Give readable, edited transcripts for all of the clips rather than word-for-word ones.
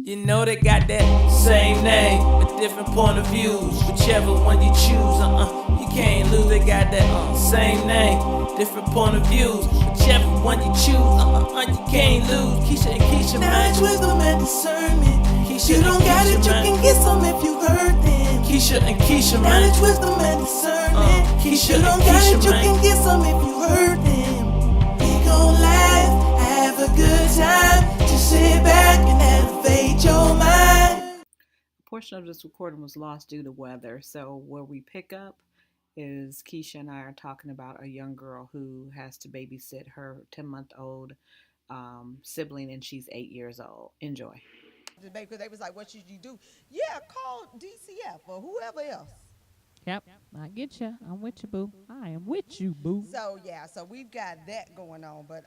You know they got that same name, but different point of views. Whichever one you choose, you can't lose. They got that same name, different point of views. Whichever one you choose, you can't lose. Keisha and Keisha, knowledge, wisdom, and discernment. Keisha, you don't got it, you can get some if you hurt them. Keisha and Keisha, man. Knowledge, wisdom, and discernment. Keisha you don't and got Keisha, it, you man. can get some if you hurt them. We gon' laugh, have a good time. Just sit back and elevate your mind. A portion of this recording was lost due to weather, so where we pick up is Keisha and I are talking about a young girl who has to babysit her 10-month-old sibling, and she's 8 years old. Enjoy. Because they was like, what should you do? Yeah, call DCF or whoever else. Yep, I get you. I'm with you, boo. I am with you, boo. So, yeah, so we've got that going on. But,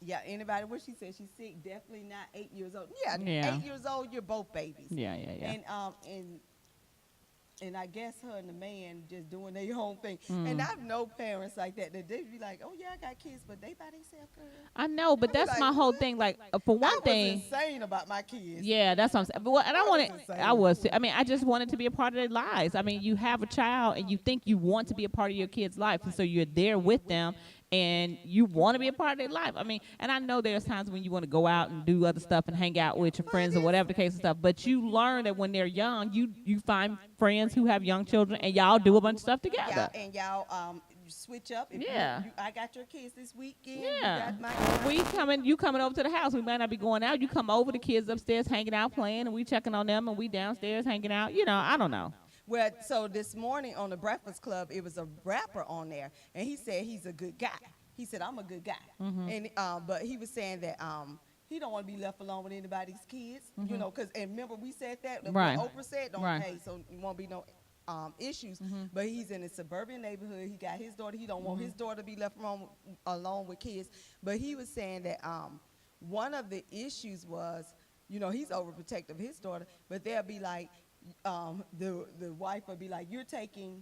yeah, anybody, what she said, she's sick, definitely not 8 years old. Yeah. 8 years old, you're both babies. Yeah. And I guess her and the man just doing their own thing. And I know parents like that they be like, oh, yeah, I got kids, but they by themselves, girl. I know, but that's like, my whole thing. Like, for one thing. I was insane about my kids. Yeah, that's what I'm saying. But, and I was too. I mean, I just wanted to be a part of their lives. I mean, you have a child, and you think you want to be a part of your kid's life, and so you're there with them. And you want to be a part of their life. I mean, and I know there's times when you want to go out and do other stuff and hang out with your friends or whatever the case and stuff. But you learn that when they're young, you find friends who have young children, and y'all do a bunch of stuff together. Y'all switch up. If I got your kids this weekend. Yeah. You coming over to the house. We might not be going out. You come over, the kids upstairs hanging out playing, and we checking on them, and we downstairs hanging out. You know, I don't know. Well, so this morning on the Breakfast Club, it was a rapper on there, and he said he's a good guy. He said, I'm a good guy. And but he was saying that he don't want to be left alone with anybody's kids, you know, because, and remember we said that, right. what Oprah said, hey, so you won't be no issues. But he's in a suburban neighborhood. He got his daughter. He don't want his daughter to be left alone with kids. But he was saying that one of the issues was, you know, he's overprotective of his daughter, but they'll be like, the wife would be like, you're taking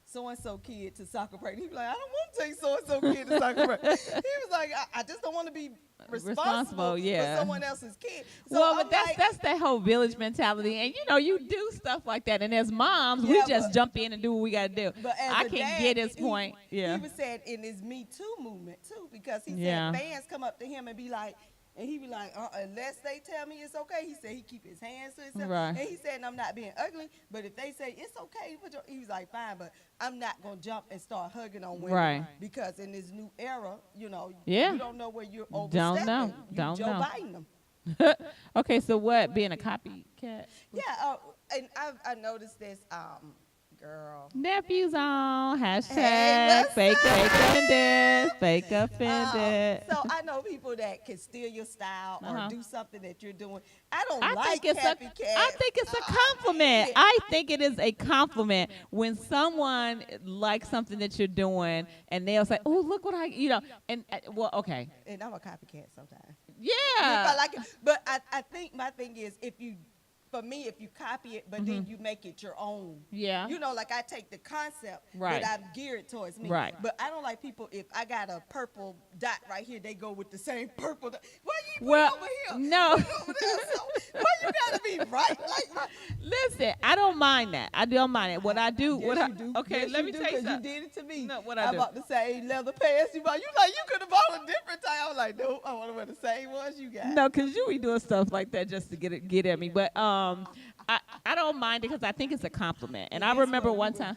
so-and-so kid to soccer practice. He'd be like, I don't want to take so-and-so kid to soccer practice. He was like, I just don't want to be responsible for someone else's kid. So well, but that's that whole village mentality. And, you know, you do stuff like that. And as moms, we just jump in and do what we got to do. But I can't get his point. He was saying in his Me Too movement, too, because he said fans come up to him and be like, and he be like, unless they tell me it's okay. He said he keep his hands to himself. Right. And he said, I'm not being ugly, but if they say it's okay, he was like, fine, but I'm not going to jump and start hugging on women. Right. Because in this new era, you know, you don't know where you're overstepping. Don't know. Biden them. Okay, so what, being a copycat? Yeah, and I noticed this, girl. Nephews on, hashtag hey, fake offended, fake offended. So I know people that can steal your style or do something that you're doing. I like think copycat. I think it's a compliment. I think it is a compliment when someone likes something that you're doing and they'll say, oh, look what and well, okay. And I'm a copycat sometimes. Yeah. If I like it. But I think my thing is if you copy it, but then you make it your own. Yeah. You know, like I take the concept, right. but I'm geared towards me. Right. But I don't like people, if I got a purple dot right here, they go with the same purple dot. Why you put it over here? No. Over there? So, why you got to be right? Listen, I don't mind that. I don't mind it. What I do, okay, yes, let me tell you something. You did it to me. No, what I'm about the same leather pants you bought. You like, you could have bought a different tie. I was like, no, I want to wear the same ones you got. No, because you be doing stuff like that just to get at me. But I don't mind it because I think it's a compliment. And I remember one time.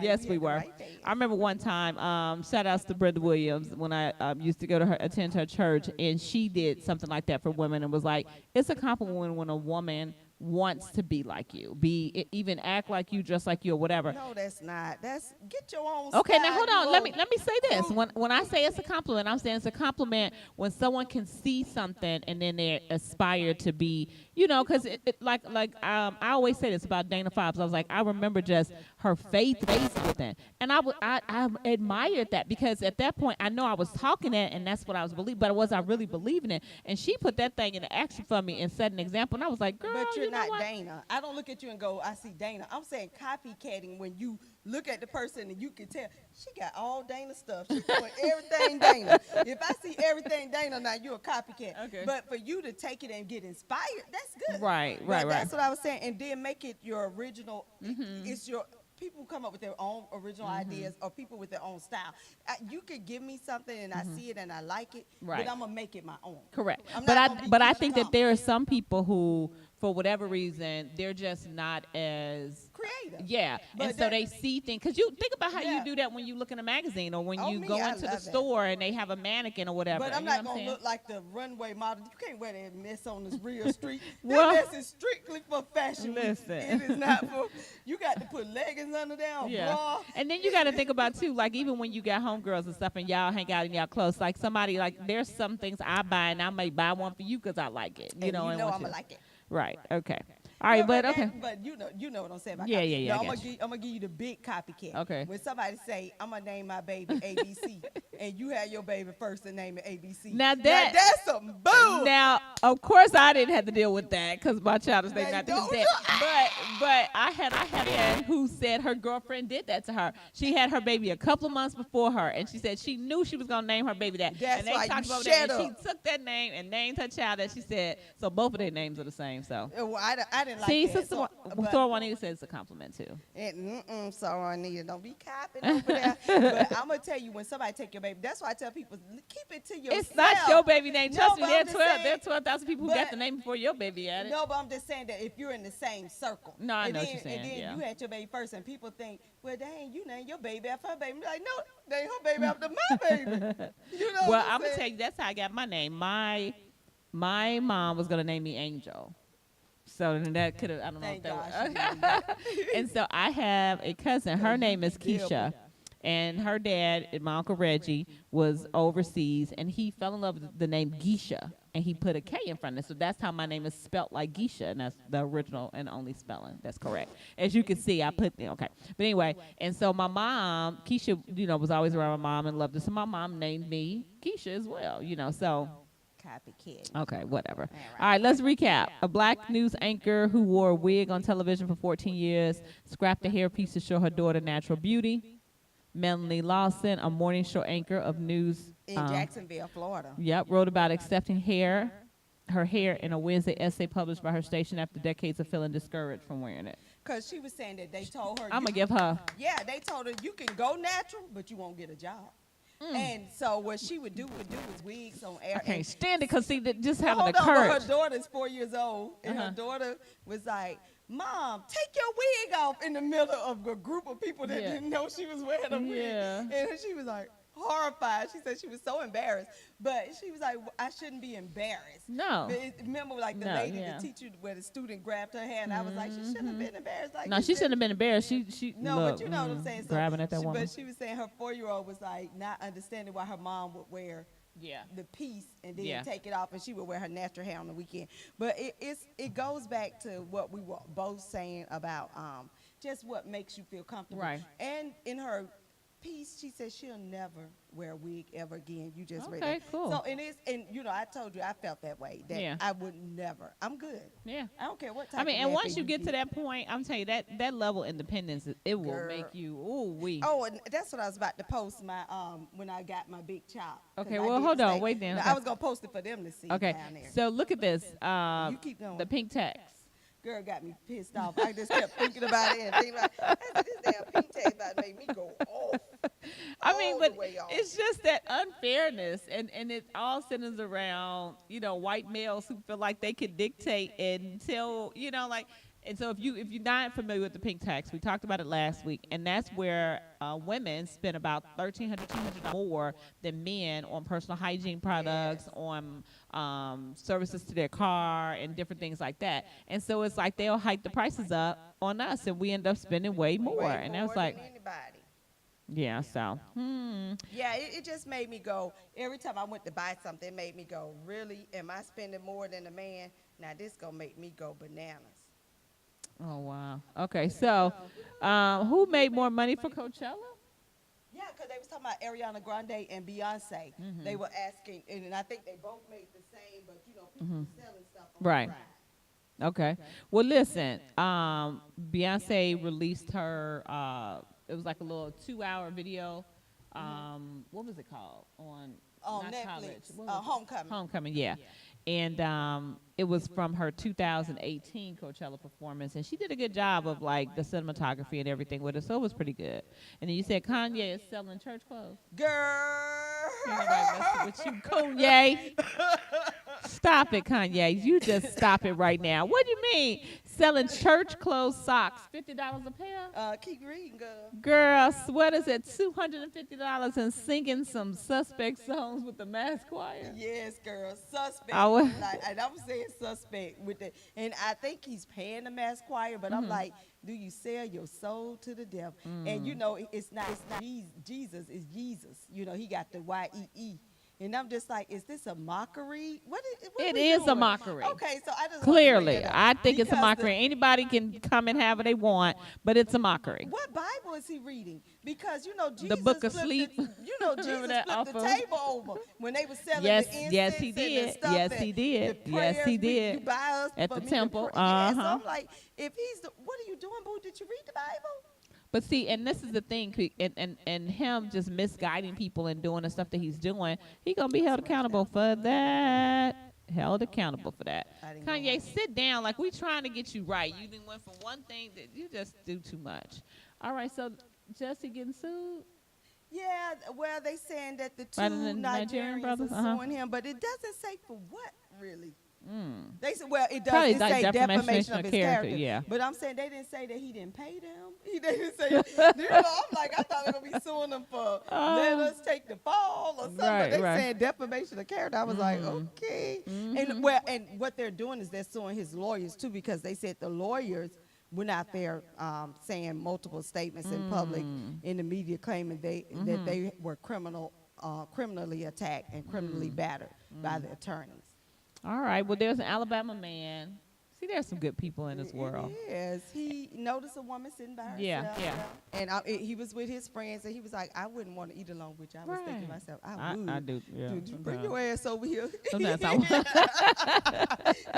Yes, we were. I remember one time, shout outs to Brenda Williams, when I used to go to attend her church, and she did something like that for women and was like, it's a compliment when a woman wants to be like you, even act like you, dress like you, or whatever. No, that's not. That's get your own. Okay, style. now hold on. Let me say this. When I say it's a compliment, I'm saying it's a compliment when someone can see something and then they aspire to be, you know, because I always say this about Dana Fobbs. I was like, I remember just her faith within, and I admired that because at that point I know I was talking it and that's what I was believing, but was I really believing it? And she put that thing into action for me and set an example, and I was like, girl, but you're you know not what? Dana. I don't look at you and go, I see Dana. I'm saying copycatting when you look at the person and you can tell she got all Dana stuff. She's doing everything Dana. If I see everything Dana, now you're a copycat. Okay. But for you to take it and get inspired, that's good. Right. That's what I was saying. And then make it your original. It's your people come up with their own original ideas, or people with their own style. You could give me something and I see it and I like it, Right. but I'm gonna make it my own. Correct. I'm But not gonna be but I Keisha think that Thomas. there are some people who, for whatever reason, they're just not as Creative. Yeah, But and so that- they see things. Because you think about how Yeah. you do that when you look in a magazine or when Oh, you me, go I into the love that. store and they have a mannequin or whatever. But I'm you know not what gonna saying? look like the runway model. You can't wear that mess on this real street. Well- That mess is strictly for fashion. Listen. It is not for. You got to put leggings under there, a bra. And then you got to think about too, like even when you got homegirls and stuff, and y'all hang out in y'all clothes. Like somebody, like there's some things I buy, and I may buy one for you because I like it. You And know, you and know want I'm you- gonna like it. Right. Okay. All right. But okay. But you know what I'm saying about Yeah, copy. yeah, yeah, I No, got you. I'm gonna give you the big copycat. Okay. When somebody say, I'm gonna name my baby ABC, and you have your baby first and name it ABC. Now that- that's some bull. Now, of course, I didn't have to deal with that because my child is named Now, after don't his dad. But I had a friend who said her girlfriend did that to her. She had her baby a couple of months before her, and she said she knew she was gonna name her baby that. That's and they why you talked about shut that, and up. she took that name and named her child that. She said so. Both of their names are the same. So. Well, I didn't like See, that. Sister but- Thor Juanita says it's a compliment too. And sorry, Anita, don't be copying over there. But I'm gonna tell you, when somebody take your baby, that's why I tell people keep it to yourself. It's not your baby name. No, Trust me, but there I'm are just 12. saying- There are 12,000 people who got but- the name before your baby had it. No, but I'm just saying that if you're in the same circle. No, I and know then, what you're saying, And then yeah. you had your baby first, and people think, well, dang, you named your baby after her baby. I'm like, no, they ain't her baby after my baby. You know Well, what I'm gonna saying? tell you that's how I got my name. My mom was gonna name me Angel. So then that could have, I don't know Thank if God that she was. named that. And so I have a cousin. Her name is devil. Keisha. And her dad, my Uncle Reggie, was overseas, and he fell in love with the name Geisha, and he put a K in front of it. So that's how my name is spelt, like Geisha, and that's the original and only spelling. That's correct. As you can see, I put, okay. But anyway, and so my mom, Keisha, was always around my mom and loved her. So my mom named me Keisha as well, so. Copycat. Okay, whatever. All right, let's recap. A black news anchor who wore a wig on television for 14 years scrapped a hairpiece to show her daughter natural beauty. Melanie Lawson, a morning show anchor of news. In Jacksonville, Florida. Yep, wrote about accepting her hair in a Wednesday essay published by her station after decades of feeling discouraged from wearing it. Because she was saying that they told her. I'm going to give her. Yeah, they told her you can go natural, but you won't get a job. And so what she would do was wigs on air. I can't and stand it because, see, just having hold the on, but courage. her daughter's 4 years old, and her daughter was like, Mom, take your wig off in the middle of a group of people that Yeah. didn't know she was wearing a wig. Yeah. And she was like horrified. She said she was so embarrassed. But she was like, I shouldn't be embarrassed. No. But remember, like the No, lady, yeah. the teacher, where the student grabbed her hand, I was like, she shouldn't have been embarrassed. Like No, this. she shouldn't have been embarrassed. She No, look, but you know what I'm saying. So grabbing at that woman. But she was saying her 4-year-old was like not understanding why her mom would wear Yeah. the piece and then Yeah. take it off, and she would wear her natural hair on the weekend. But it goes back to what we were both saying about just what makes you feel comfortable. Right. And in her piece, she said she'll never wear a wig ever again. You just read Okay, it. cool. So and I told you I felt that way. That Yeah. I would never. I'm good. Yeah. I don't care what type. I mean, of and nappy once you get to that point, I'm telling you that level of independence, it will Girl. make you wee. Oh, and that's what I was about to post my when I got my big chop. 'Cause Okay, I well, did hold the on, same. wait then, No, okay. I was gonna post it for them to see Okay, down there. so look at this. You keep going. The pink text. Girl got me pissed off. I just kept thinking about it and thinking about this damn pink tag about to make me go off. I mean, all but the way off. it's just that unfairness, and it all centers around white males who feel like they could dictate and tell like. And so if you're not familiar with the pink tax, we talked about it last week, and that's where women spend about $1,300, $200 more than men on personal hygiene products, on services to their car, and different things like that. And so it's like they'll hike the prices up on us, and we end up spending way more. Way And more that's like, than anybody. yeah, so. Yeah, it just made me go. Every time I went to buy something, it made me go, really? Am I spending more than a man? Now this gonna make me go bananas. Oh, wow. Okay, so who made more money for Coachella? Yeah, because they was talking about Ariana Grande and Beyonce. They were asking, and I think they both made the same, but people were selling stuff on Right. the side. Okay. Well, listen. Beyonce released her. It was like a little 2-hour video. What was it called On not Netflix, college? What was it? Homecoming. Homecoming, yeah. And it was from her 2018 Coachella performance, and she did a good job of like the cinematography and everything with it, so it was pretty good. And then you said Kanye is selling church clothes. Girl. Ain't nobody messing with you, Kanye. Stop it, Kanye. You just stop it right now. What do you mean? Selling church clothes socks, $50 a pair? Keep reading, girl. Girl, sweaters at $250 and singing some suspect songs with the mass choir. Yes, girl. Suspect. And I'm saying suspect with the, and I think he's paying the mass choir, but I'm like, do you sell your soul to the devil? And you know, it's not Jesus, it's Jesus. You know, he got the YEE. And I'm just like, is this a mockery? What It we is a doing? mockery. Okay, so I just Clearly, I think it's a mockery. Anybody can come and have what they want, but it's a mockery. What Bible is he reading? Because you know Jesus The Book of flipped Sleep. Jesus that flipped the awful? table over when they were selling Yes, the incense yes, he and the did. stuff Yes, that- he did. the Yes, he prayers did. You buy us At for the me temple. To pray. Yeah, so Uh-huh. I'm like, if he's the, what are you doing, boo? Did you read the Bible? But see, and this is the thing, and him just misguiding people and doing the stuff that he's doing, he gonna be held accountable for that. Held accountable for that. Kanye, sit down. Like, we trying to get you right. You done went from one thing that you just do too much. All right, so Jesse getting sued? Yeah, well, they saying that the two By the Nigerian Nigerians brothers? are suing him, but it doesn't say for what really. They said, well, it does. Probably It like say defamation of his character. yeah. But I'm saying they didn't say that he didn't pay them. They didn't say. You know, I'm like, I thought they were gonna be suing them for let us take the fall or something. Right, But they right. said defamation of character. I was like, okay. And what they're doing is they're suing his lawyers too, because they said the lawyers went out there saying multiple statements in public in the media claiming that they were criminally attacked and criminally battered by the attorneys. All right. Well, there's an Alabama man. See, there's some good people in this world. Yes, he noticed a woman sitting by herself. Yeah. And he was with his friends, and he was like, I wouldn't want to eat along with you. I was thinking to myself, I would. I do. Yeah. Dude, you bring your ass over here. Sometimes I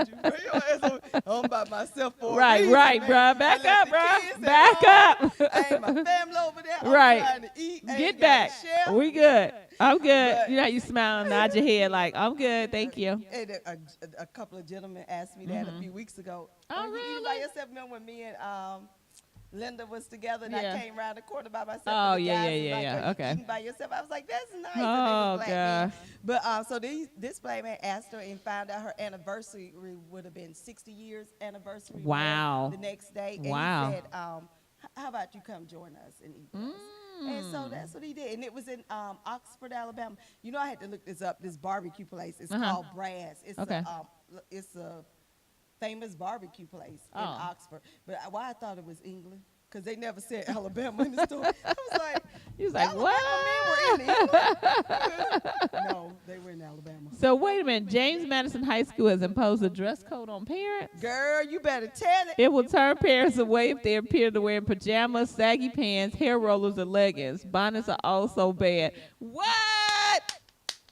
You bring your ass over. I'm by myself for a Right, reason, right, man. bruh. Back I left up, the bruh. kids at Back home. up. I ain't my family over there. I'm Right. trying to eat. I Get ain't got back. a chef. We good. I'm good. But- You know how you smile and nod your head like, I'm good. Thank you. And a couple of gentlemen asked me that a few weeks ago. Oh, you eating really? by yourself? Remember when me and Linda was together and Yeah. I came around the corner by myself? Oh, and the yeah, guys yeah, was yeah, like, yeah. "Are you Okay. eating by yourself?" I was like, that's nice. Oh, And they were black men. gosh. But so this black man asked her and found out her anniversary would have been 60 years anniversary. Wow. The next day. And Wow. he said, how about you come join us and eat with us? And so that's what he did. And it was in Oxford, Alabama. You know, I had to look this up, this barbecue place. It's called Brad's. It's a famous barbecue place in Oxford. But why I thought it was England, because they never said Alabama in the story. I was like, He was like, Alabama what? men were in England? No, they were in Alabama. So wait a minute. James Madison High School has imposed a dress code on parents. Girl, you better tell it. It will turn parents away if they appear to wear pajamas, saggy pants, hair rollers, or leggings. Bonnets are also banned. What?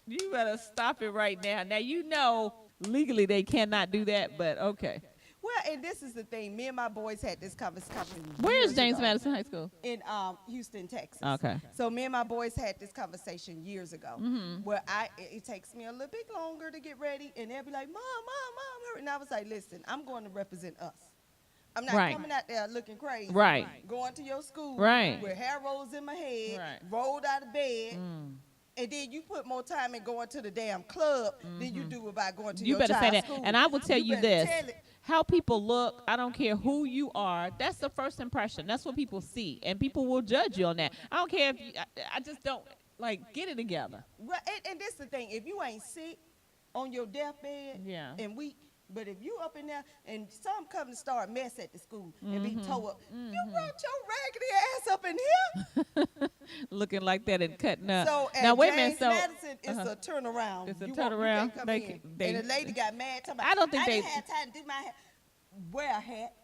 You better stop it right now. Now, you know legally they cannot do that, but okay. Well, and this is the thing. Me and my boys had this conversation. Where is years James ago Madison High School? in Houston, Texas. Okay. So me and my boys had this conversation years ago, where it takes me a little bit longer to get ready, and they'll be like, "Mom, hurry!" And I was like, "Listen, I'm going to represent us. I'm not Right. coming out there looking crazy. Right. Going to your school. Right. With hair rollers in my head. Right. Rolled out of bed." And then you put more time in going to the damn club than you do about going to You your better say child's that. school. And I will tell you better this. tell it. How people look, I don't care who you are, that's the first impression. That's what people see. And people will judge you on that. I don't care if you, I just don't, like, get it together. Well, and this the thing. If you ain't sick on your deathbed Yeah. and weak, but if you up in there and some come to start mess at the school and be tore up, you brought your raggedy ass up in here. Looking like that and cutting up. So now, at wait a James minute. So, Madison, it's a turnaround. It's a You turnaround. can't come They in. can- they- and the lady got mad. Talking about, I don't think I they- didn't have time to do my hair. Wear a hat,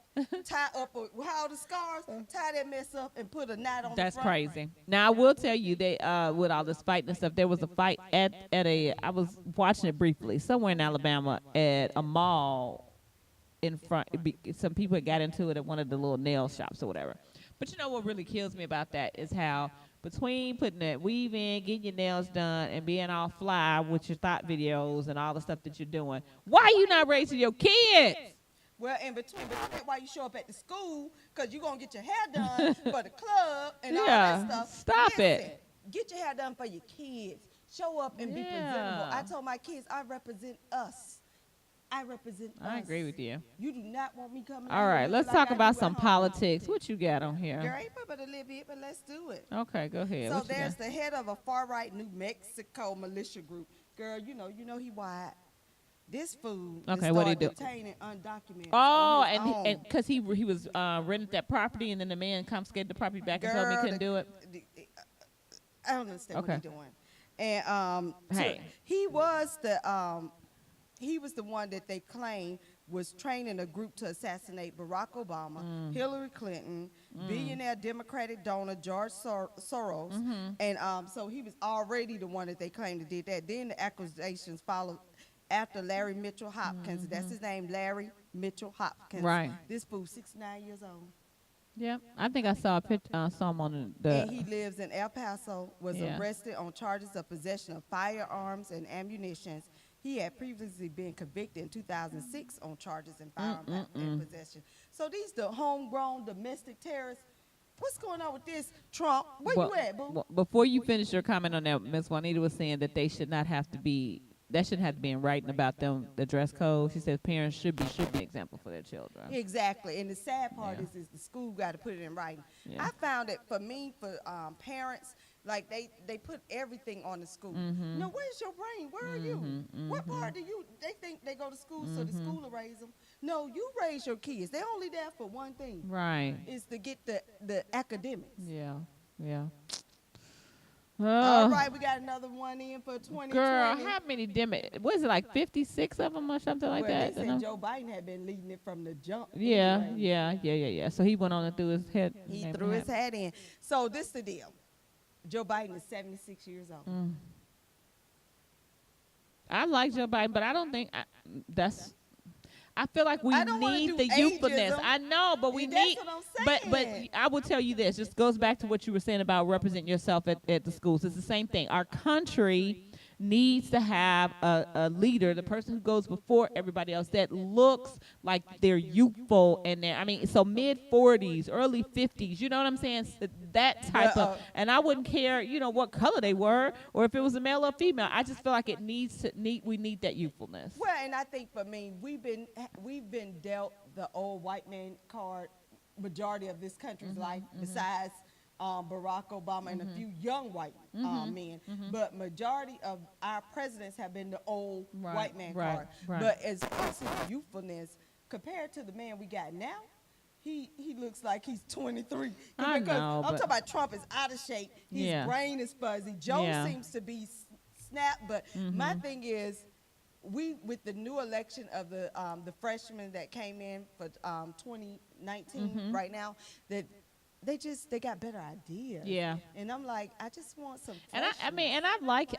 tie up all the scars, tie that mess up, and put a knot on that's the front. crazy. Now, I will tell you, they with all this fighting and stuff, there was a fight I was watching it briefly, somewhere in Alabama at a mall. in front. Some people had got into it at one of the little nail shops or whatever. But you know what really kills me about that is how between putting that weave in, getting your nails done, and being all fly with your thought videos and all the stuff that you're doing, why are you not raising your kids? Well, in between that, why you show up at the school, because you're going to get your hair done for the club and all that stuff. Stop it. Get your hair done for your kids. Show up and be presentable. I told my kids, I represent us. I represent us. I agree with you. You do not want me coming. All right, let's talk about some politics. What you got on here? Girl, ain't but a little bit, but let's do it. Okay, go ahead. So there's the head of a far-right New Mexico militia group. Girl, you know he white. This fool what he do? Detaining undocumented. Oh, and because he was rented that property, and then the man confiscated the property back and told me he couldn't do it. I don't understand what he's doing. And hey, he was the one that they claim was training a group to assassinate Barack Obama, Hillary Clinton, billionaire Democratic donor George Soros, and so he was already the one that they claimed that did that. Then the accusations followed after Larry Mitchell Hopkins. That's his name, Larry Mitchell Hopkins. Right. This fool, 69 years old. Yeah, I think I saw a picture, saw him on the. And he lives in El Paso. Was arrested on charges of possession of firearms and ammunition. He had previously been convicted in 2006 on charges in firearm and possession. So these the homegrown domestic terrorists. What's going on with this, Trump? Where you at, boo? Before you finish your comment on that, Ms. Juanita was saying that they should not have to be. That shouldn't have to be in writing about them, the dress code. She says parents should be an example for their children. Exactly. And the sad part is the school got to put it in writing. I found that for parents, like they put everything on the school. No, where's your brain? Where are you? What part do you? They think they go to school so the school will raise them. No, you raise your kids. They're only there for one thing. Right. Is to get the academics. Yeah. Yeah. All right, we got another one in for 2020. Girl, how many was it like 56 of them or something like that? They said Joe Biden had been leading it from the jump. Yeah, anyway. yeah. So he went on and threw his head. He threw his hat in. So this is the deal. Joe Biden is 76 years old. I like Joe Biden, but I don't think that's. I feel like we need the ageism. youthfulness. I know, but we need. What I'm but I will tell you this. Just goes back to what you were saying about represent yourself at the schools. It's the same thing. Our country needs to have a leader, the person who goes before everybody else, that looks like they're youthful and so mid-40s, early 50s, you know what I'm saying? That type of, and I wouldn't care, what color they were or if it was a male or female. I just feel like we need that youthfulness. Well, and I think for me, we've been dealt the old white man card majority of this country's life, besides Barack Obama and a few young white men, but majority of our presidents have been the old white man card. But as far as his youthfulness, compared to the man we got now, he looks like he's 23. I know, I'm talking about Trump is out of shape. His brain is fuzzy. Joe seems to be snapped. But my thing is, with the new election of the freshmen that came in for 2019 right now, that they got better ideas. Yeah. And I'm like, I just want some. And I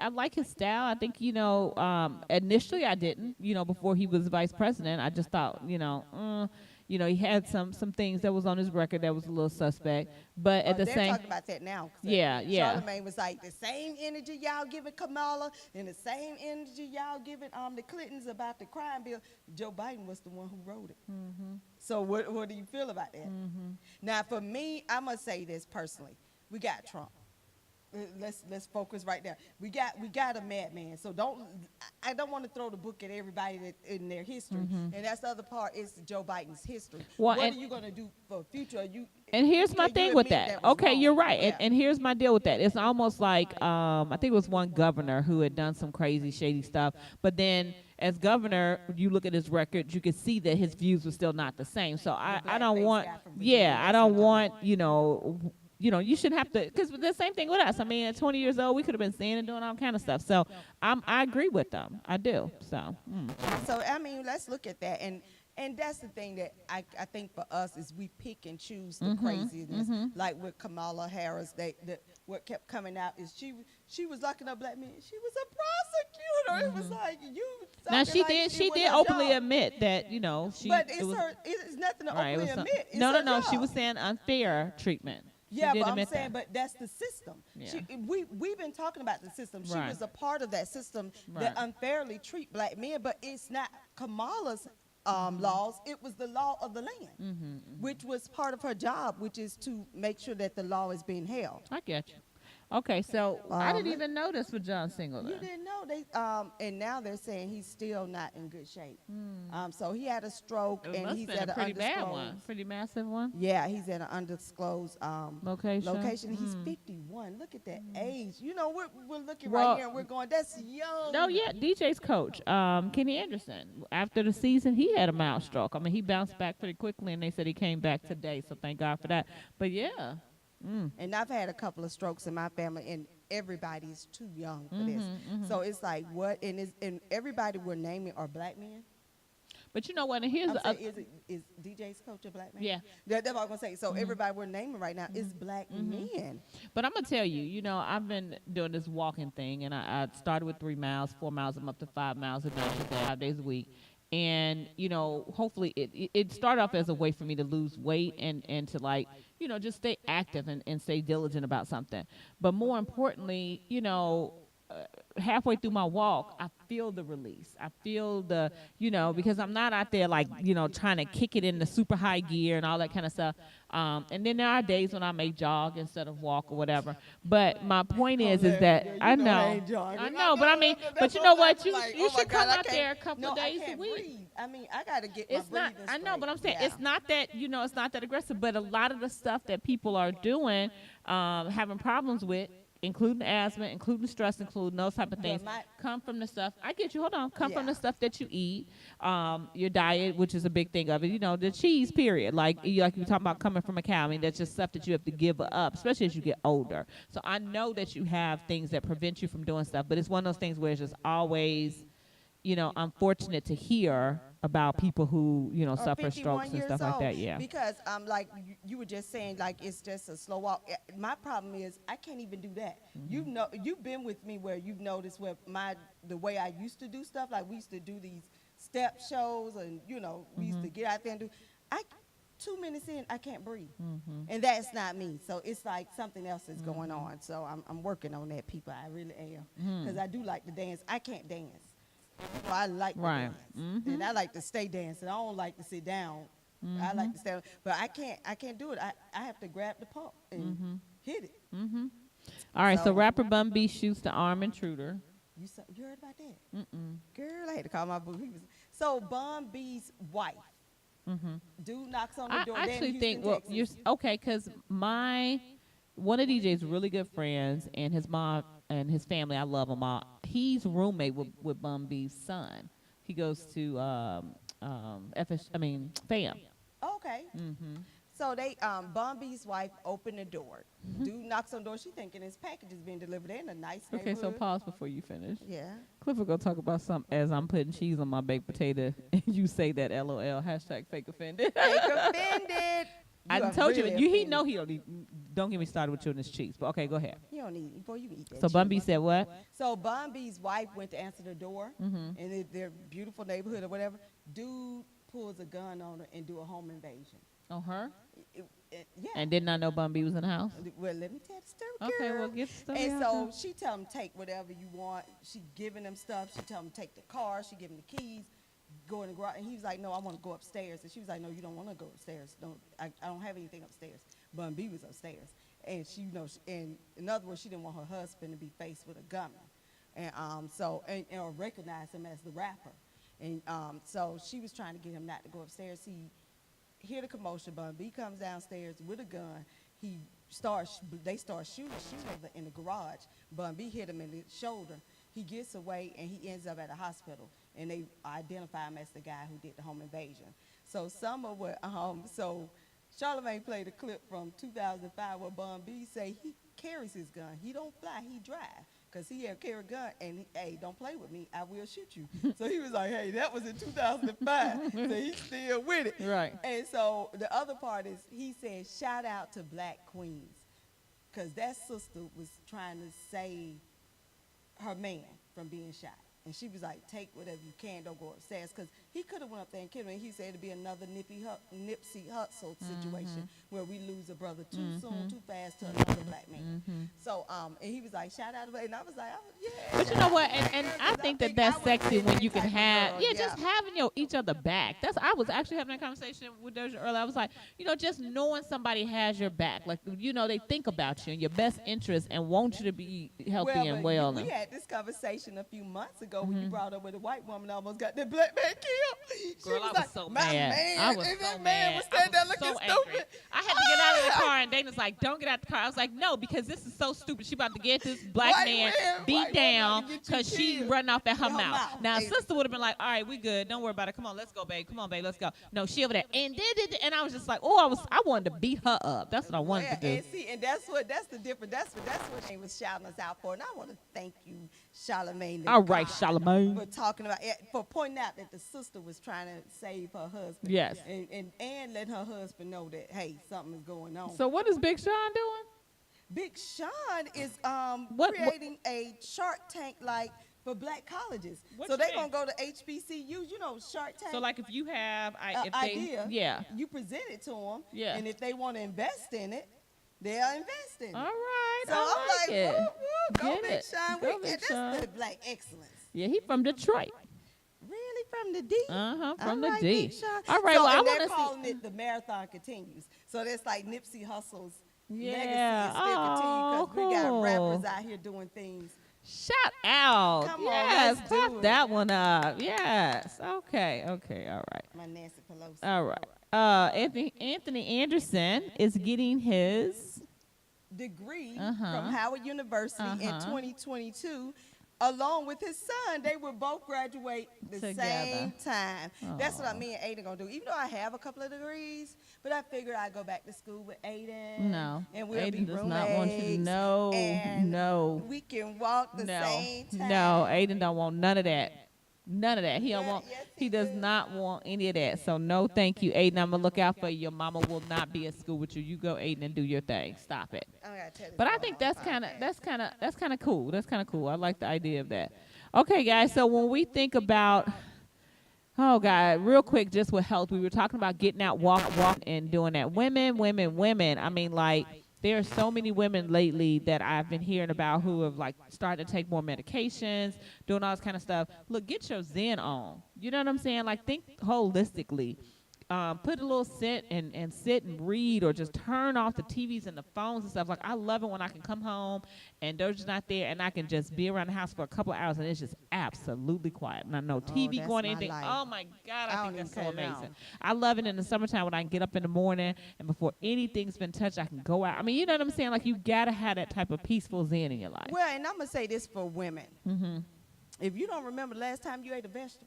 like his style. I think initially I didn't. Before he was vice president, I just thought he had some things that was on his record that was a little suspect. But at the they're same, talking about that now. Yeah. Charlamagne was like, the same energy y'all giving Kamala and the same energy y'all giving the Clintons about the crime bill. Joe Biden was the one who wrote it. So what do you feel about that? Now, for me, I must say this personally. We got Trump. Let's focus right there. We got a madman. So I don't want to throw the book at everybody that in their history. And that's the other part is Joe Biden's history. Well, what are you gonna do for the future? And here's my thing with that. Okay, you're right. Yeah. And here's my deal with that. It's almost like I think it was one governor who had done some crazy, shady stuff. But then as governor, you look at his record, you can see that his views were still not the same. So I don't want, you shouldn't have to, because the same thing with us. I mean, at 20 years old, we could have been saying and doing all kind of stuff. So I agree with them. I do. So, So, I mean, let's look at that. And And that's the thing that I think for us is we pick and choose the craziness. Like with Kamala Harris, what kept coming out is she was locking up black men. She was a prosecutor. It was like you. Now she like did. She was did her openly job. admit that she. But it was, it's nothing to right, it openly was some- admit. It's no, her no, no. She job. was saying unfair treatment. She Yeah, did but I'm admit saying, that. but that's the system. Yeah. We've been talking about the system. She Right. was a part of that system Right. that unfairly treat black men, but it's not Kamala's laws. It was the law of the land, which was part of her job, which is to make sure that the law is being held. I get you. Okay, so I didn't even know this with John Singleton. You didn't know they, and now they're saying he's still not in good shape. So he had a stroke, It and must he's have been at a an pretty bad undisclosed. one, pretty massive one. Yeah, he's at an undisclosed Location? He's 51. Look at that age. You know, we're looking Well, right here, and we're going, that's young. No, yeah, DJ's coach, Kenny Anderson. After the season, he had a mild stroke. I mean, he bounced back pretty quickly, and they said he came back today. So thank God for that. But yeah, And I've had a couple of strokes in my family, and everybody's too young for this. So it's like, what? And everybody we're naming are black men. but you know what? And here's I'm the saying, is DJ's coach a black man? Yeah. That's what I'm going to say. So everybody we're naming right now is black men. But I'm gonna tell you, I've been doing this walking thing, and I started with 3 miles, 4 miles. I'm up to 5 miles a day, 5 days a week. And hopefully it started off as a way for me to lose weight and to just stay active and stay diligent about something. But more importantly, halfway through my walk, I feel the release. I feel the, because I'm not out there trying to kick it in the super high gear and all that kind of stuff. And then there are days when I may jog instead of walk or whatever. But my point is that I know, but I mean, but you know what? You should come out there a couple of days a week. Breathe. I mean, I got to get It's my not. breathing I know, but I'm saying straight. it's not that it's not that aggressive. But a lot of the stuff that people are doing, having problems with, including asthma, including stress, including those type of things, come from the stuff. I get you. Hold on. Come from the stuff that you eat, your diet, which is a big thing of it. The cheese. Period. Like you talking about coming from a cow. I mean, that's just stuff that you have to give up, especially as you get older. So I know that you have things that prevent you from doing stuff, but it's one of those things where it's just always, unfortunate to hear about people who, suffer strokes and stuff like that. Yeah. Because like you were just saying, like it's just a slow walk. My problem is I can't even do that. You've been with me where you've noticed where the way I used to do stuff. Like we used to do these step shows, and we used to get out there and do. 2 minutes in, I can't breathe, and that's not me. So it's like something else is going on. So I'm working on that, people. I really am, because I do like to dance. I can't dance. I like to dance, and I like to stay dancing. I don't like to sit down. I like to stay, but I can't do it. I have to grab the pump and hit it. All right, so rapper Bun B shoots the armed intruder. You heard about that? Girl, I had to call my boo. So Bun B's wife. Dude knocks on the door. I actually think, well, you're okay, because one of DJ's really good friends and his mom and his family, I love them all. He's roommate with Bun B's son. He goes to FAM. Okay. So they Bun B's wife opened the door. Dude knocks on the door. She thinking his package is being delivered. They're in a nice neighborhood. Okay, so pause before you finish. Yeah. Clifford gonna talk about something as I'm putting cheese on my baked potato, and you say that LOL # fake offended. Fake offended. I are told really you, he offended. know he don't. Don't get me started with you on this cheese. But okay, go ahead. You don't eat. Boy, you eat that. So Bun B said what? So Bun B's wife went to answer the door in their beautiful neighborhood or whatever. Dude pulls a gun on her and do a home invasion. On her? Yeah. And did not know Bun B was in the house? Well, let me tell the story, Okay, girl. well, get the story And out so then. she tell him take whatever you want. She giving him stuff. She tell him take the car. She give him the keys. Go in the garage. And he was like, no, I want to go upstairs. And she was like, no, you don't want to go upstairs. I don't have anything upstairs. Bun B was upstairs. And she, and in other words, she didn't want her husband to be faced with a gunman. And or recognize him as the rapper. And so she was trying to get him not to go upstairs. He hear the commotion. Bun B comes downstairs with a gun. They start shooting in the garage. Bun B hit him in the shoulder. He gets away and he ends up at a hospital. And they identify him as the guy who did the home invasion. So so Charlamagne played a clip from 2005 where Bun B say he carries his gun. He don't fly, he drive. because he had carried a gun, and hey, don't play with me, I will shoot you. So he was like, hey, that was in 2005, so he's still with it. Right. And so the other part is he said, shout out to Black Queens, because that sister was trying to save her man from being shot. And she was like, take whatever you can, don't go upstairs. Because he could have went up there and killed him. And he said it'd be another Nipsey Hussle situation where we lose a brother too soon, too fast to another black man. So, and he was like, shout out to, and I was like, oh, yeah. But you know what? And I think that that's sexy when you can have, just having each other back. I was actually having a conversation with Doja earlier. I was like, just knowing somebody has your back. Like, they think about you and your best interest and want you to be healthy and well. We had this conversation a few months ago when you brought up with a white woman almost got that black man killed. Girl, I was like, so my mad. Man, I was and so that mad. man was standing there looking so stupid. Angry. I had to get out of the car, and Dana's like, don't get out the car. I was like, no, because this is so stupid. She about to get this black man beat down because she running off at her mouth. Now, sister would have been like, all right, we good. Don't worry about it. Come on, let's go, babe. Come on, babe, let's go. No, she over there. And I was just like, I wanted to beat her up. That's what I wanted to do. And see, and that's the difference. That's what they was shouting us out for. And I want to thank you, Charlamagne. All right, Charlamagne. For talking about it, for pointing out that the sister was trying to save her husband. Yes. And let her husband know that, hey, something is going on. So what is Big Sean doing? Big Sean is creating a Shark Tank like for black colleges. So they're going to go to HBCUs, Shark Tank. So like if you have idea, you present it to them. Yeah. And if they want to invest in it, they'll invest in it. All right. So I I'm like, woo, go Get Big it. Sean. Go Big Sean. That's the black excellence. Yeah, he from Detroit. Really, from the D? From the right, D. Big Sean. All right, so, well, I and want they're to calling see. it the marathon continues. So that's like Nipsey Hussle's legacy Yeah. is still continue because we got Cool. rappers out here doing things. Shout out. Come on, yes, let's do clap it. that one up. Yes. Okay, all right. My Nancy Pelosi. All right. Anthony Anderson is getting his degree from Howard University in 2022, along with his son. They will both graduate the Together. same time. That's what me and Aiden gonna do. Even though I have a couple of degrees, but I figured I'd go back to school with Aiden. No. And we'll Aiden be does roommates. not want you to know. And No. we can walk the No. same time. No, Aiden don't want none of that. None of that. He don't Yeah, want. yes, He he does do. not want any of that. So no, thank you, Aiden. I'm gonna look out for you. Your mama will not be at school with you. You go, Aiden, and do your thing. Stop it. I gotta tell this But I part think on that's the kind of podcast. that's kind of cool. That's kind of cool. I like the idea of that. Okay, guys. So when we think about, oh God, real quick, just with health, we were talking about getting out, walk, and doing that. Women. I mean, like there are so many women lately that I've been hearing about who have like started to take more medications, doing all this kind of stuff. Look, get your Zen on. You know what I'm saying? Like think holistically. Put a little sit and sit and read, or just turn off the TVs and the phones and stuff. Like I love it when I can come home and Doja's not there and I can just be around the house for a couple of hours and it's just absolutely quiet. And I know TV that's going my anything. life. Oh my God, I think don't that's so even cut it amazing. on. I love it in the summertime when I can get up in the morning and before anything's been touched, I can go out. I mean, you know what I'm saying? Like you gotta have that type of peaceful zen in your life. Well, and I'm gonna say this for women. If you don't remember the last time you ate a vegetable,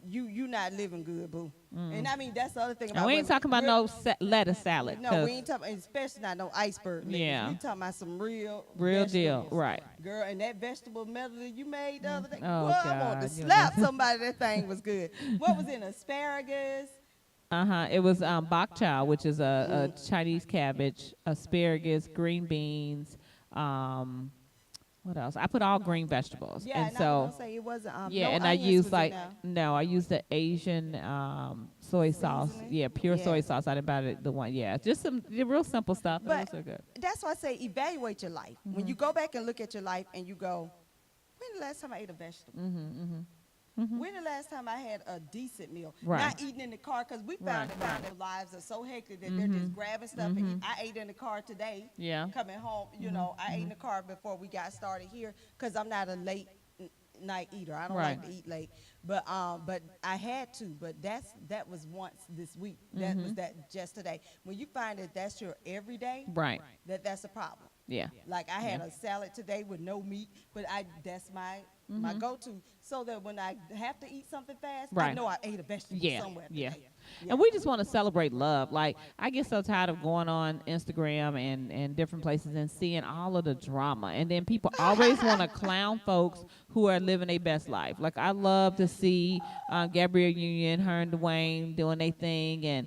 you not living good, boo. And I mean that's the other thing about And we ain't women. talking about Real- no lettuce salad. No, 'cause we ain't talking, especially not no iceberg. Niggas. Yeah. We talking about some real Real deal, vegetables. right. Girl, and that vegetable medley you made the other day, Oh, boy, I want to God, you slap somebody. That thing was good. What was in asparagus? It was bok chow, which is a Chinese cabbage, asparagus, green beans. What else? I put all green vegetables. Yeah, and I so was gonna say it wasn't. yeah, no and I onions used was in like there. no, I used the Asian soy sauce. Seasoning? Yeah, pure soy Yeah. sauce. I didn't buy the one. Yeah, just some real simple stuff. But It was so good. that's why I say evaluate your life. When you go back and look at your life and you go, when the last time I ate a vegetable? When the last time I had a decent meal? Right. Not eating in the car, because we found Right, that their lives are so hectic that they're just grabbing stuff. And eat. I ate in the car today. Yeah. Coming home, I ate in the car before we got started here because I'm not a late night eater. I don't like Right. to eat late. But I had to. But that was once this week. That was that just today. When you find that that's your everyday, Right. that's a problem. Yeah. Like I had a salad today with no meat, but that's my go-to so that when I have to eat something fast, I Right. know I ate a vegetable Yeah, somewhere yeah. today. And we just want to celebrate love. Like, I get so tired of going on Instagram and different places and seeing all of the drama. And then people always want to clown folks who are living their best life. Like, I love to see Gabrielle Union, her and Dwayne doing their thing. And,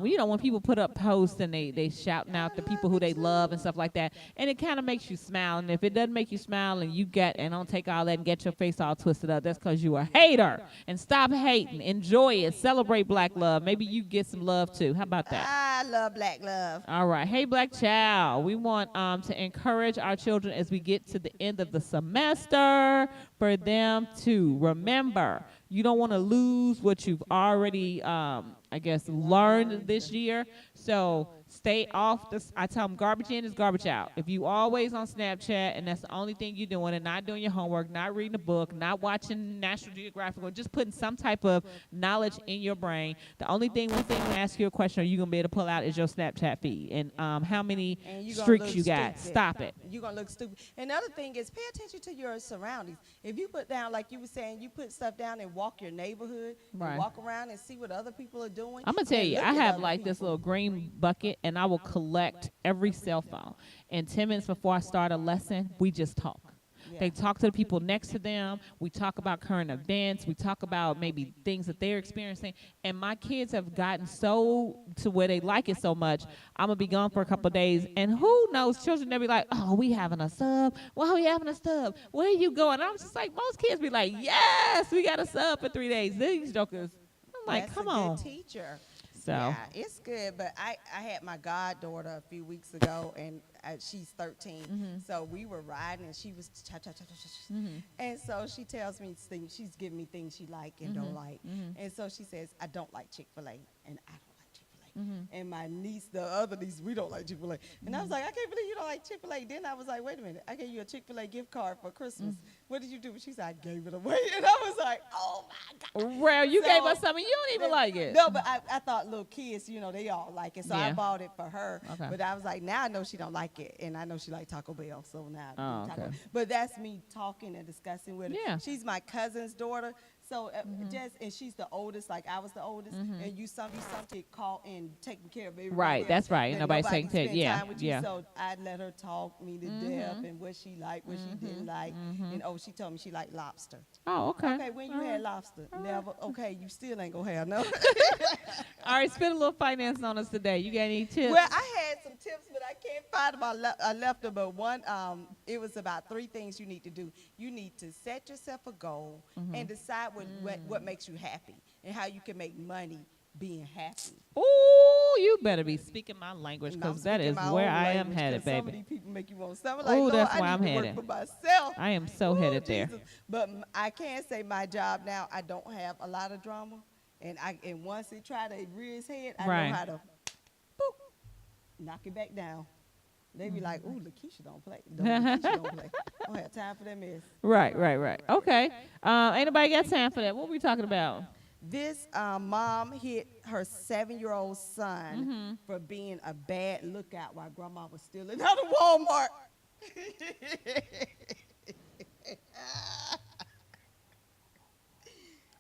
you know, when people put up posts and they shouting out the people who they love and stuff like that. And it kind of makes you smile. And if it doesn't make you smile and you get, and don't take all that and get your face all twisted up, that's because you a hater. And stop hating. Enjoy it. Celebrate black love. Maybe you get some love too. How about that? I love black love. All right. Hey, Black Child. We want to encourage our children as we get to the end of the semester for them to remember you don't want to lose what you've already, I guess, learned this year. So stay off this. I tell them garbage in is garbage out. If you always on Snapchat and that's the only thing you're doing and not doing your homework, not reading a book, not watching National Geographic, or just putting some type of knowledge in your brain, the only thing when they ask you a question, are you going to be able to pull out is your Snapchat feed and how many streaks you got. Stupid. Stop it. You're going to look stupid. And the other thing is pay attention to your surroundings. If you put down, like you were saying, you put stuff down and walk your neighborhood, Right. and walk around and see what other people are doing. I'm gonna tell and you, look I at have other like this people. little green bucket, and I will collect every cell phone. And 10 minutes before I start a lesson, we just talk. They talk to the people next to them. We talk about current events. We talk about maybe things that they're experiencing. And my kids have gotten so to where they like it so much. I'm going to be gone for a couple of days. And who knows, children, they'll be like, oh, we having a sub. Why are we having a sub? Where are you going? I was just like, most kids be like, yes, we got a sub for 3 days. These jokers, I'm like, That's come a on. good teacher. So. Yeah, it's good. But I had my goddaughter a few weeks ago, and she's 13. So we were riding, and she was and so she tells me things. She's giving me things she like and don't like. And so she says, I don't like Chick-fil-A, and I don't like Chick-fil-A. And my niece, the other niece, we don't like Chick-fil-A. And I was like, I can't believe you don't like Chick-fil-A. Then I was like, wait a minute, I gave you a Chick-fil-A gift card for Christmas. What did you do? She said, I gave it away. And I was like, oh my God. Well, you So- gave us something. You don't even like it. No, but I thought little kids, you know, they all like it. So I Yeah. bought it for her. Okay. But I was like, now I know she don't like it. And I know she like Taco Bell. So now I Oh, do Taco okay. Bell. But that's me talking and discussing with her. Yeah. She's my cousin's daughter. So and she's the oldest, like I was the oldest. And you some get caught in taking care of everybody Right, else, that's right. that Nobody's nobody taking care- spend yeah, time with you. yeah. So I let her talk me to death and what she liked, what she didn't like. And she told me she liked lobster. Oh, okay. Okay, when you had lobster? Never. Okay, you still ain't gonna have no. All right, spend a little finance on us today. You got any tips? Well, I had some tips, but I can't find them. I left them, but one, it was about 3 things you need to do. You need to set yourself a goal and decide what makes you happy and how you can make money being happy. Ooh, you better be speaking my language And I'm because that speaking is my where own I am language, headed, 'cause Some of baby. these people make you want something. Ooh, Like, that's Lord, where I I'm need to headed. work for myself. I am so Ooh, headed there. Jesus. But I can say my job now, I don't have a lot of drama. And once they try to rear his head, I Right. know how to boop, knock it back down. They be like, ooh, Lakeisha don't play. Lakeisha don't play. I don't have time for that mess. Right. Okay. Ain't nobody got time for that. What we talking about? This mom hit her 7-year-old son for being a bad lookout while grandma was stealing out of Walmart.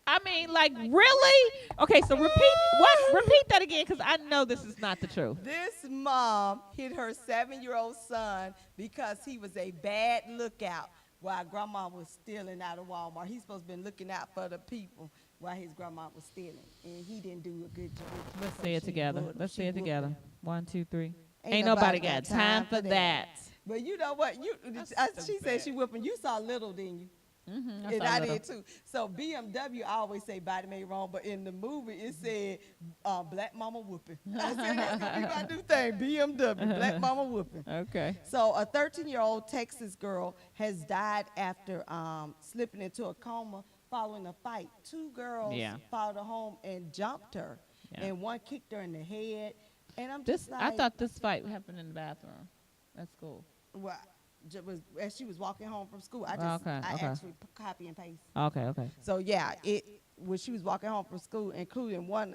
I mean, like, really? Okay, so repeat that again because I know this is not the truth. This mom hit her 7-year-old son because he was a bad lookout while grandma was stealing out of Walmart. He's supposed to be looking out for the people while his grandma was stealing, and he didn't do a good job. Let's So say it she together. whooped him. Let's She say it whooped together. him. 1, 2, 3. Ain't nobody got time for that. But you know what? She said she whipping. You saw Little, didn't you? I And saw I Little. did too. So BMW, I always say body made wrong, but in the movie it said black mama whooping. I said that's gonna be my new thing, BMW, black mama whooping. Okay. So a 13-year-old Texas girl has died after slipping into a coma following a fight. 2 girls Yeah. followed her home and jumped her, Yeah. and one kicked her in the head. And I'm This just like, I thought this fight happened in the bathroom. That's cool. well, as she was walking home from school, I Okay. actually copy and paste. Okay. So yeah, when she was walking home from school, including one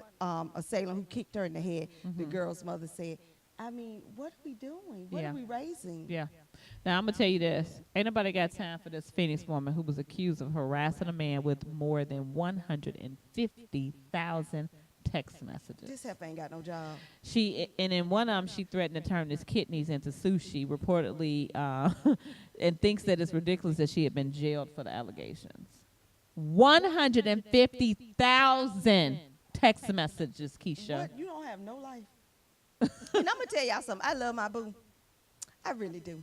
assailant who kicked her in the head, the girl's mother said, I mean, what are we doing? What Yeah. are we raising? Yeah. Now I'm gonna tell you this: ain't nobody got time for this Phoenix woman who was accused of harassing a man with more than 150,000 text messages. This heifer ain't got no job. And in one of them, she threatened to turn his kidneys into sushi, reportedly, and thinks that it's ridiculous that she had been jailed for the allegations. 150,000 text messages, Keisha. What? You don't have no life. And I'm gonna tell y'all something. I love my boo. I really do.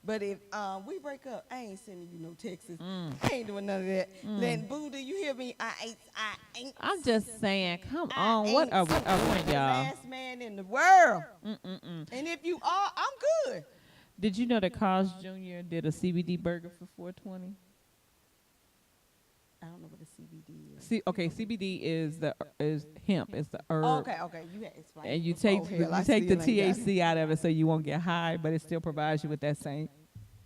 But if we break up, I ain't sending you no texts. I ain't doing none of that. Then, boo, do you hear me? I ain't. I'm just saying, come on. What are we doing, The y'all? last man in the world. And if you are, I'm good. Did you know that Carl's Jr. did a CBD burger for $4.20? I don't know what a CBD is. CBD is hemp. It's the herb. Okay. You had explained. And you before. take Hell, I the still ain't got it. THC out of it so you won't get high, but it still provides you with that same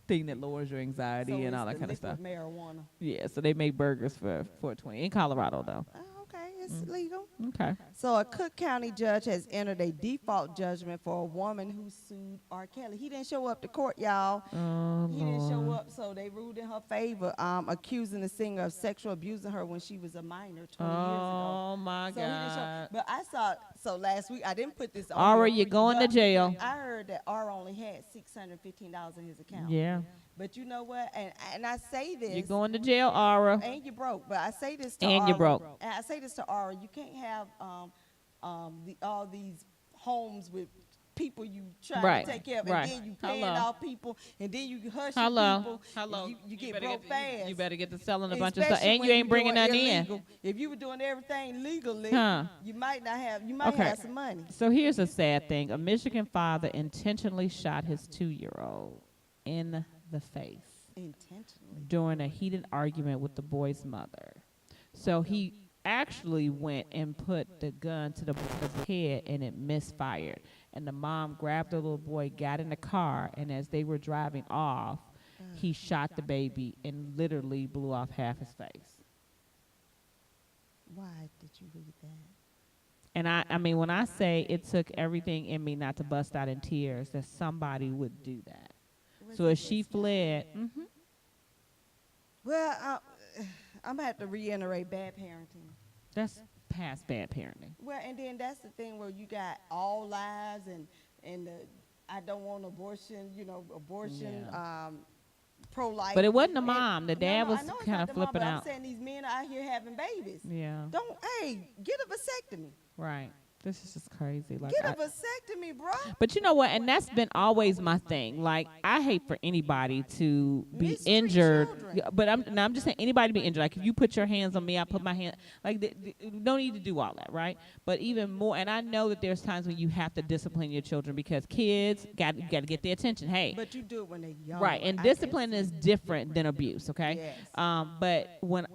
thing that lowers your anxiety So and it's all that the kind of stuff. liquid marijuana. Yeah, so they make burgers for $4.20 in Colorado though. Oh, okay, it's legal. Okay. So a Cook County judge has entered a default judgment for a woman who sued R. Kelly. He didn't show up to court, y'all. Oh, He didn't show up, so they ruled in her favor, accusing the singer of sexual abusing her when she was a minor 20 years ago. Oh my So he didn't show. God. But I saw, so last week, I didn't put this on. Aura, here, you're going to but jail. I heard that R only had $615 in his account. Yeah. But you know what? And I say this. You're going to jail, Aura. And you broke. But I say this to And you broke. And I say this to Aura. You can't have all these homes with people you try Right, to take care of, right. and then you paying Hello. off people, and then you hush Hello. people. and You get broke fast. You better get to selling a bunch of stuff. Especially And when you ain't you're bringing doing none in. illegal. If you were doing everything legally, Huh. you might not have. You might Okay. have some money. So here's a sad thing. A Michigan father intentionally shot his 2-year-old in the face Intentionally. during a heated argument with the boy's mother. So he actually went and put the gun to the boy's head and it misfired. And the mom grabbed the little boy, got in the car, and as they were driving off, he shot the baby and literally blew off half his face. Why did you read that? And I mean, when I say it took everything in me not to bust out in tears, that somebody would do that. So as she fled, Well, I'm gonna have to reiterate bad parenting. that's past bad parenting. Well, and then that's the thing where you got all lives and the I don't want abortion, abortion, pro-life. But it wasn't the And- mom. The dad I was know it's kind not of the mom, flipping but out. I'm saying these men out here having babies. Yeah, Get a vasectomy. right. This is just crazy. Like, Get a vasectomy, bro. but you know what? And that's been always my thing. Like, I hate for anybody to be Mistreat injured. children. Yeah, but I'm just saying anybody to be injured. Like, if you put your hands on me, I put my hand. Like, don't need to do all that, right? But even more, and I know that there's times when you have to discipline your children because kids got to get their attention. Hey, But you do it when they're young. right, and discipline is different than abuse, okay? Yes. But when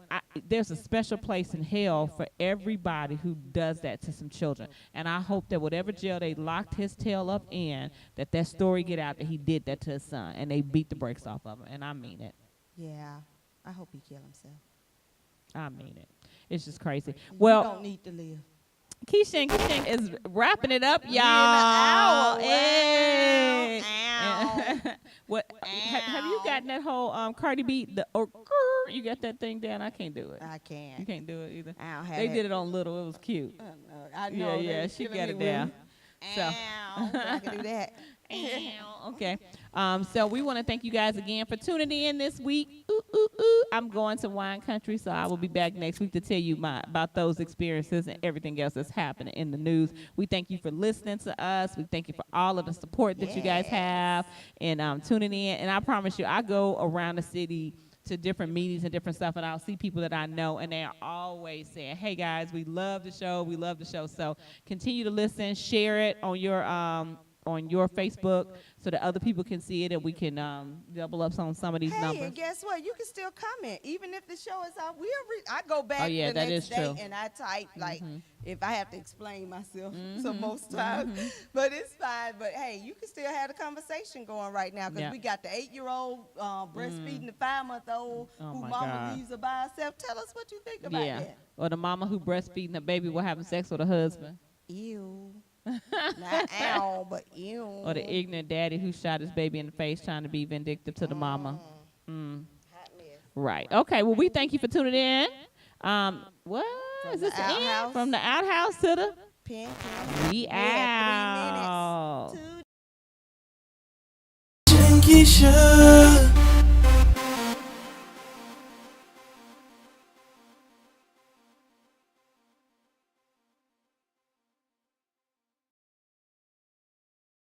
there's a special place in hell for everybody who does that to some children, and I hope that whatever jail they locked his tail up in, that story get out that he did that to his son, and they beat the brakes off of him, and I mean it. Yeah. I hope he killed himself. I mean it. It's just crazy. You Well, don't need to live. Keisha is wrapping it up, y'all. hour. Hey. Ow. What have you gotten that whole Cardi B you got that thing down? I can't do it. I can't. You can't do it either. I don't have They did it on Little. It was cute. I know. Yeah, she got it down. So. Ow, I can do that. Okay. So we want to thank you guys again for tuning in this week. Ooh, ooh, ooh. I'm going to wine country, so I will be back next week to tell you about those experiences and everything else that's happening in the news. We thank you for listening to us. We thank you for all of the support that you guys have and tuning in. And I promise you, I go around the city to different meetings and different stuff, and I'll see people that I know, and they are always saying, hey, guys, we love the show. We love the show. So continue to listen. Share it on your Facebook so that other people can see it and we can double up on some of these numbers. And guess what? You can still comment. Even if the show is out, I go back Oh, yeah, the that next is day true. and I type, like, if I have to explain myself, so most times. But it's fine. But, hey, you can still have a conversation going right now because we got the 8-year-old breastfeeding the 5-month-old Oh, who my mama God. leaves her by herself. Tell us what you think about that. Or the mama who breastfeeding the baby while having sex with her husband. Ew. Not ow, but ew. Or the ignorant daddy who shot his baby in the face trying to be vindictive to the mama. Hot mess. Right. Okay. Well, we thank you for tuning in. What is this? the outhouse. From the outhouse to the Pen. we had 3 minutes. out. Keisha.